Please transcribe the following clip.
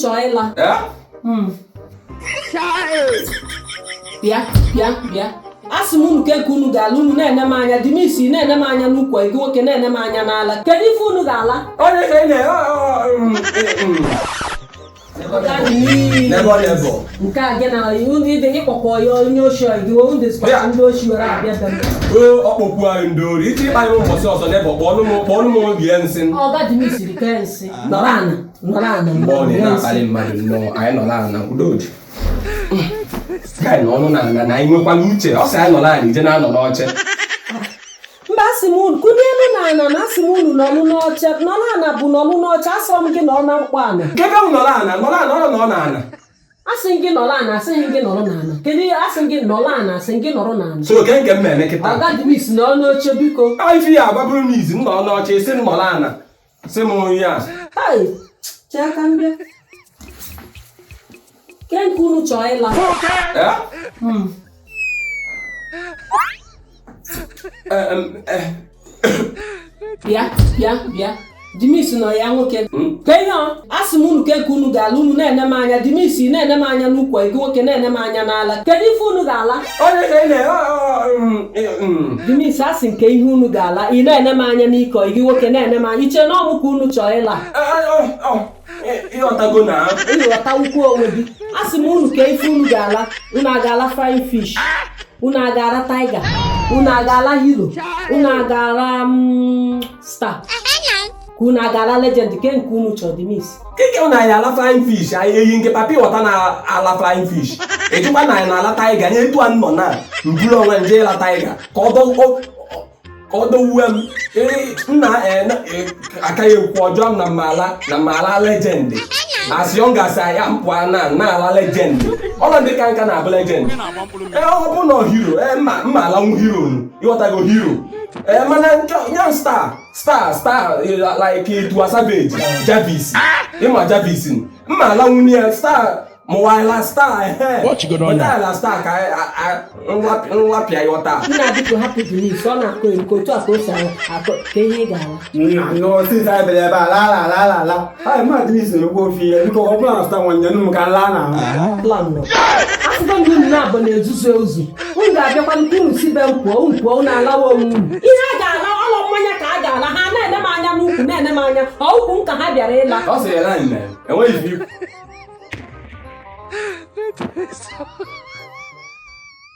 chọọ ịla bịa asị m unu ke unu ga-ala unu na-ene m anya dị m isi na-ene m anya n'ukwu igi nwoke na-ene m anya n'ala kedu ife unu ga-ala nke a gị na ide ịkpọkọ ya onye oshi gị ndị oshi were abịa ọkpọkwu anyị ndị ori ike ịkpanye ụbọchị ọzọ n'ebe kpọọnụ m obi ya nsị ọga dị m isiri ke nsị nọrọ ana mgbe ọ na-akpali mmadụ nnọọ anyị nọrọ ana na udoji anyị nọ ọnụ na anyị nwekwala uche ọ sị anyị nọrọ ana ije na-anọ n'oche mba asị m unu kụnye elu na ana na asị m unu nọlụ n'oche nọrọ ana bụ nọlụ n'oche asọrọ m gị nọrọ na mkpọ ana nke ebe m nọrọ ana nọ na ana asị gị nọrọ ana asịghị gị nọrọ n'ana kedu asị gị nọrọ ana asị gị nọrọ n'ana so oke nke m na-eme kịta ọga dị m isi nọrọ n'oche biko ife ya agbaburu m izi m nọrọ n'oche isi m nọrọ ana si m onye a chee aka mbịa ke nke unu chọọ ịla bịa Dimisi nọ ya nwoke ke ihe asị m unu ke nke unu ga-ala unu na-ene m anya Dimisi na-ene m anya n'ukwu igi nwoke na-ene m anya n'ala kedu ife unu ga-ala Dimisi asị nke ihe unu ga-ala ị na-ene m anya n'iko igi nwoke na-ene m anya iche na ọmụ ka unu chọọ ịla ịghọtago na ịghọta ukwu onwe gị asị m unu ke ife unu ga-ala unu aga-ala frying fish unu aga-ala tiger unu aga-ala hero unu aga-ala star unu aga-ala legend ke nke unu chọọ Dimisi keke na anyị ala flying fish anyị eyi nke papi ghọta na ala flying fish ejikwa na anyị na-ala tiger nye etu a nọ na mburu onwe nje ịla tiger ka ọ dọwuwe m nna akaghị ekwu ọjọọ m na mala legend as young as I am pụọ na ala legend ọla ndị ka nka na-abụ legend ọ bụ na hero mma alanwu hero ịghọtago hero mana young star like Tuwa Savage Jarvis ịma Jarvis mma alanwu ya star mụwaila star la star ka nlapịa ya ọta nna biko hapụ Dimisi ọ na-akọ nke otu a ka o si akọ ka ihe ga-ala since I bere ebe a la anyị ma Dimisi na-ekwu ofi ya biko ọ bụla na star nwanne m ka laa na afụgo ndị unu na-abụ na-ezuzu ozu unu ga-abịakwa nke unu si be mpụọ unu alawa onwe unu ihe a ga-ala ọlọ mmanya ka a ga-ala ha na-ene m anya n'ukwu na-ene m anya ukwu m ka ha bịara ịla ọ sị ya na enweghị